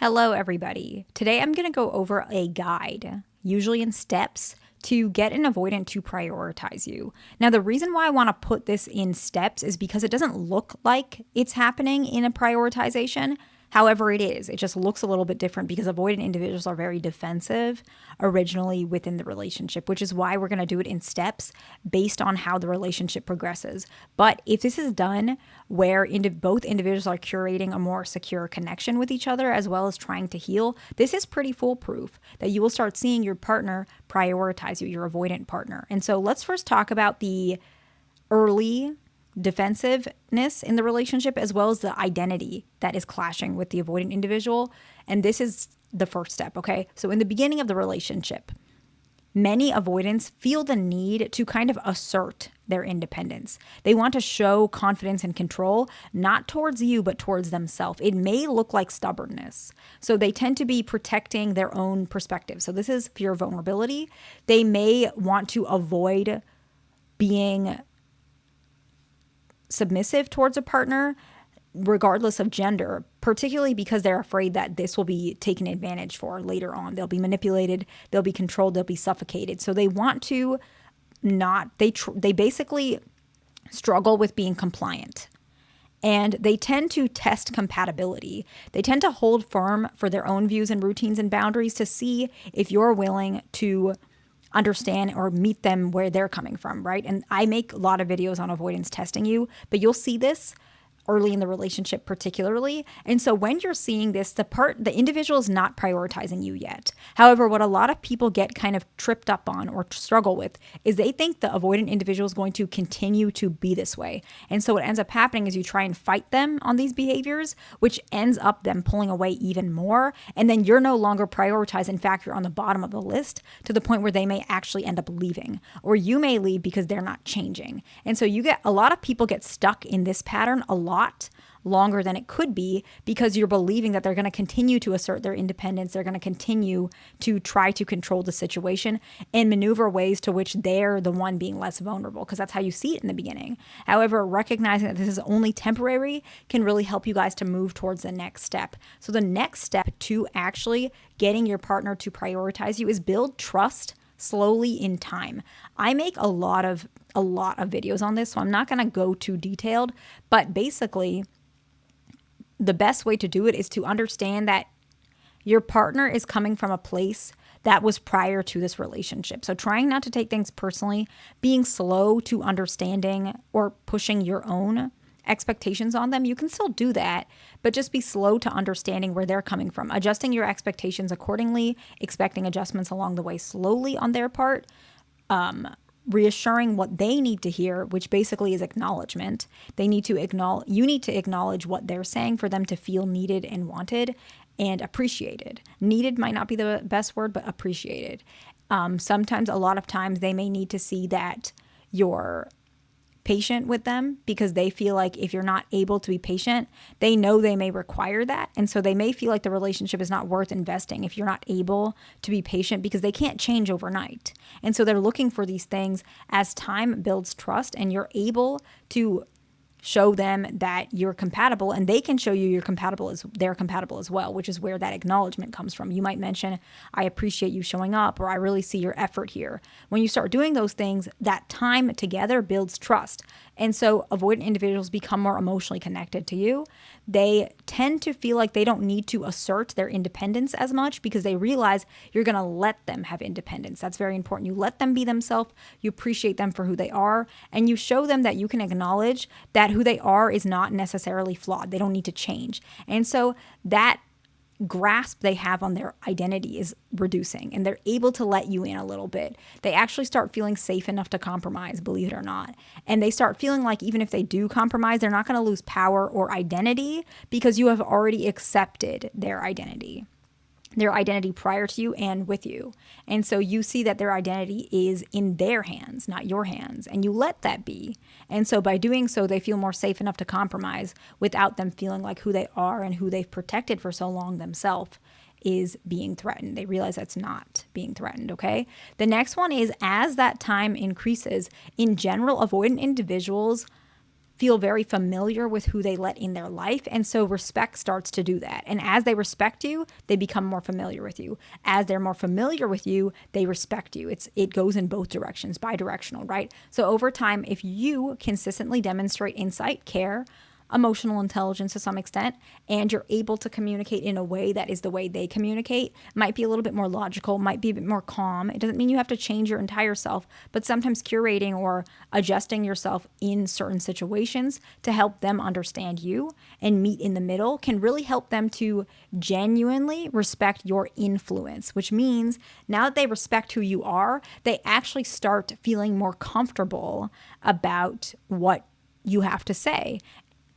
Hello, everybody. Today I'm going to go over a guide, usually in steps, to get an avoidant to prioritize you. Now, the reason why I want to put this in steps is because it doesn't look like it's happening in a prioritization. However, it is. It just looks a little bit different because avoidant individuals are very defensive originally within the relationship, which is why we're going to do it in steps based on how the relationship progresses. But if this is done where both individuals are curating a more secure connection with each other as well as trying to heal, this is pretty foolproof that you will start seeing your partner prioritize you, your avoidant partner. And so let's first talk about the early defensiveness in the relationship as well as the identity that is clashing with the avoidant individual. And this is the first step, okay? So in the beginning of the relationship, many avoidants feel the need to kind of assert their independence. They want to show confidence and control, not towards you, but towards themselves. It may look like stubbornness. So they tend to be protecting their own perspective. So this is fear of vulnerability. They may want to avoid being submissive towards a partner, regardless of gender, particularly because they're afraid that this will be taken advantage for later on. They'll be manipulated, they'll be controlled, they'll be suffocated. So they want to they basically struggle with being compliant. And they tend to test compatibility. They tend to hold firm for their own views and routines and boundaries to see if you're willing to understand or meet them where they're coming from, right? And I make a lot of videos on avoidance testing you, but you'll see this early in the relationship particularly. And so when you're seeing this, the individual is not prioritizing you yet. However, what a lot of people get kind of tripped up on or struggle with is they think the avoidant individual is going to continue to be this way. And so what ends up happening is you try and fight them on these behaviors, which ends up them pulling away even more. And then you're no longer prioritized. In fact, you're on the bottom of the list to the point where they may actually end up leaving, or you may leave because they're not changing. And so a lot of people get stuck in this pattern a lot longer than it could be because you're believing that they're going to continue to assert their independence. They're going to continue to try to control the situation and maneuver ways to which they're the one being less vulnerable, because that's how you see it in the beginning. However, recognizing that this is only temporary can really help you guys to move towards the next step. So the next step to actually getting your partner to prioritize you is build trust slowly in time. I make a lot of videos on this, so I'm not going to go too detailed, but basically the best way to do it is to understand that your partner is coming from a place that was prior to this relationship. So trying not to take things personally, being slow to understanding or pushing your own expectations on them. You can still do that, but just be slow to understanding where they're coming from, adjusting your expectations accordingly, expecting adjustments along the way slowly on their part, reassuring what they need to hear, which basically is acknowledgement. You need to acknowledge what they're saying for them to feel needed and wanted and appreciated. Needed might not be the best word, but appreciated. Sometimes, a lot of times, they may need to see that you're patient with them because they feel like if you're not able to be patient, they know they may require that. And so they may feel like the relationship is not worth investing if you're not able to be patient because they can't change overnight. And so they're looking for these things as time builds trust and you're able to show them that you're compatible and they can show you they're compatible as well, which is where that acknowledgement comes from. You might mention, I appreciate you showing up, or I really see your effort here. When you start doing those things, that time together builds trust. And so avoidant individuals become more emotionally connected to you. They tend to feel like they don't need to assert their independence as much because they realize you're going to let them have independence. That's very important. You let them be themselves. You appreciate them for who they are. And you show them that you can acknowledge that who they are is not necessarily flawed. They don't need to change. And so that grasp they have on their identity is reducing and they're able to let you in a little bit. They actually start feeling safe enough to compromise, believe it or not. And they start feeling like even if they do compromise, they're not going to lose power or identity because you have already accepted their identity prior to you and with you. And so you see that their identity is in their hands, not your hands, and you let that be. And so by doing so, they feel more safe enough to compromise without them feeling like who they are and who they've protected for so long themselves is being threatened. They realize that's not being threatened, okay? The next one is as that time increases, in general, avoidant individuals feel very familiar with who they let in their life. And so respect starts to do that. And as they respect you, they become more familiar with you. As they're more familiar with you, they respect you. It goes in both directions, bi-directional, right? So over time, if you consistently demonstrate insight, care, emotional intelligence to some extent, and you're able to communicate in a way that is the way they communicate, might be a little bit more logical, might be a bit more calm. It doesn't mean you have to change your entire self, but sometimes curating or adjusting yourself in certain situations to help them understand you and meet in the middle can really help them to genuinely respect your influence, which means now that they respect who you are, they actually start feeling more comfortable about what you have to say.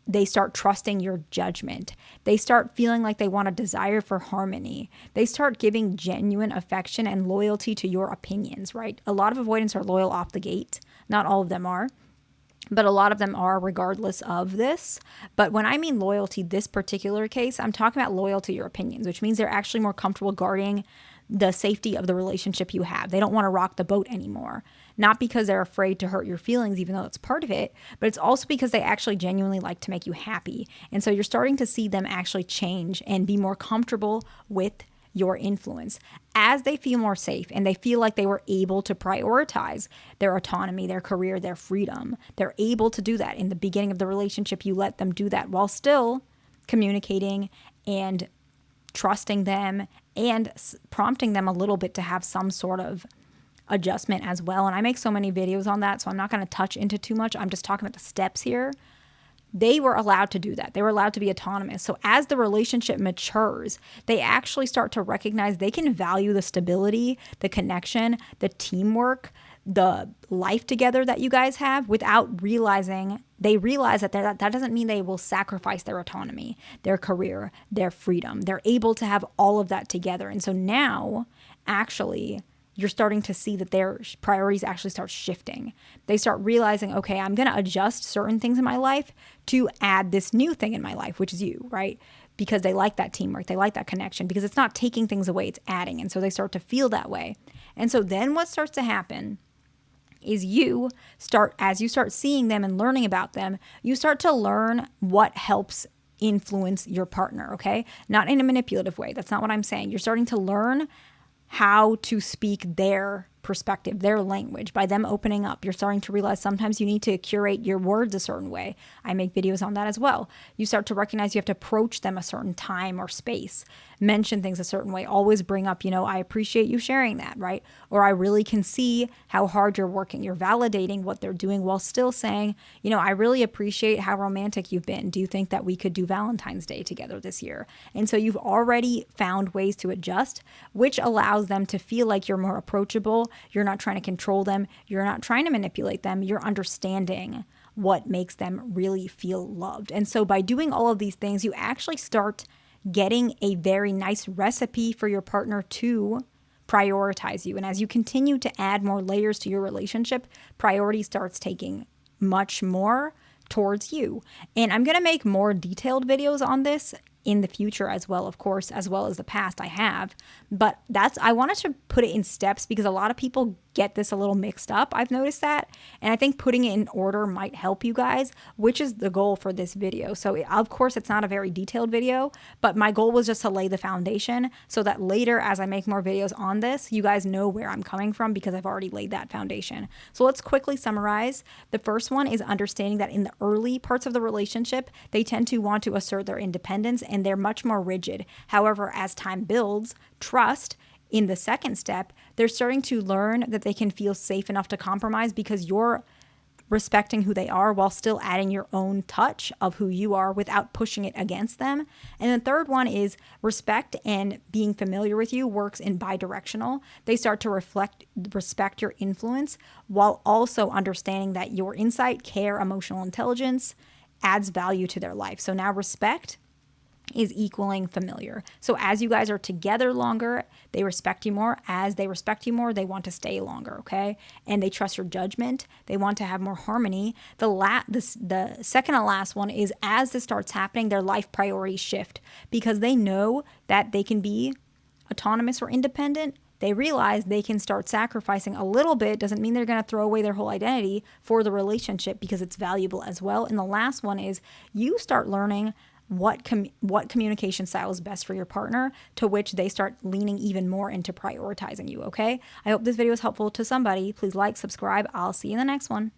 They start trusting your judgment. They start feeling like they want a desire for harmony. They start giving genuine affection and loyalty to your opinions, right? A lot of avoidants are loyal off the gate. Not all of them are, but a lot of them are regardless of this. But when I mean loyalty, this particular case, I'm talking about loyal to your opinions, which means they're actually more comfortable guarding the safety of the relationship you have. They don't want to rock the boat anymore. Not because they're afraid to hurt your feelings, even though it's part of it, but it's also because they actually genuinely like to make you happy. And so you're starting to see them actually change and be more comfortable with your influence as they feel more safe and they feel like they were able to prioritize their autonomy, their career, their freedom. They're able to do that. In the beginning of the relationship, you let them do that while still communicating and trusting them and prompting them a little bit to have some sort of adjustment as well. And I make so many videos on that, so I'm not going to touch into too much. I'm just talking about the steps here. They were allowed to do that. They were allowed to be autonomous. So as the relationship matures, they actually start to recognize they can value the stability, the connection, the teamwork, the life together that you guys have without realizing. They realize that that doesn't mean they will sacrifice their autonomy, their career, their freedom. They're able to have all of that together. And so now, actually, you're starting to see that their priorities actually start shifting. They start realizing, okay, I'm going to adjust certain things in my life to add this new thing in my life, which is you, right? Because they like that teamwork, they like that connection, because it's not taking things away, it's adding. And so they start to feel that way. And so then what starts to happen is as you start seeing them and learning about them, you start to learn what helps influence your partner, okay? Not in a manipulative way. That's not what I'm saying. You're starting to learn how to speak their perspective, their language. By them opening up, you're starting to realize sometimes you need to curate your words a certain way. I make videos on that as well. You start to recognize you have to approach them a certain time or space, mention things a certain way, always bring up, I appreciate you sharing that, right? Or I really can see how hard you're working. You're validating what they're doing while still saying, I really appreciate how romantic you've been. Do you think that we could do Valentine's Day together this year? And so you've already found ways to adjust, which allows them to feel like you're more approachable. You're not trying to control them. You're not trying to manipulate them. You're understanding what makes them really feel loved. And so by doing all of these things, you actually start getting a very nice recipe for your partner to prioritize you. And as you continue to add more layers to your relationship, priority starts taking much more towards you. And I'm going to make more detailed videos on this in the future as well, of course, as well as the past I have. But I wanted to put it in steps because a lot of people get this a little mixed up. I've noticed that. And I think putting it in order might help you guys, which is the goal for this video. So of course, it's not a very detailed video, but my goal was just to lay the foundation so that later, as I make more videos on this, you guys know where I'm coming from because I've already laid that foundation. So let's quickly summarize. The first one is understanding that in the early parts of the relationship, they tend to want to assert their independence and they're much more rigid. However, as time builds, trust, in the second step, they're starting to learn that they can feel safe enough to compromise because you're respecting who they are while still adding your own touch of who you are without pushing it against them. And the third one is respect and being familiar with you works in bi-directional. They start to respect your influence while also understanding that your insight, care, emotional intelligence adds value to their life. So now respect is equaling familiar. So as you guys are together longer, they respect you more. As they respect you more, they want to stay longer, okay? And they trust your judgment. They want to have more harmony. The second and last one is as this starts happening, their life priorities shift because they know that they can be autonomous or independent they realize they can start sacrificing a little bit. Doesn't mean they're going to throw away their whole identity for the relationship, because it's valuable as well. And the last one is you start learning what communication style is best for your partner, to which they start leaning even more into prioritizing you, okay? I hope this video is helpful to somebody. Please like, subscribe. I'll see you in the next one.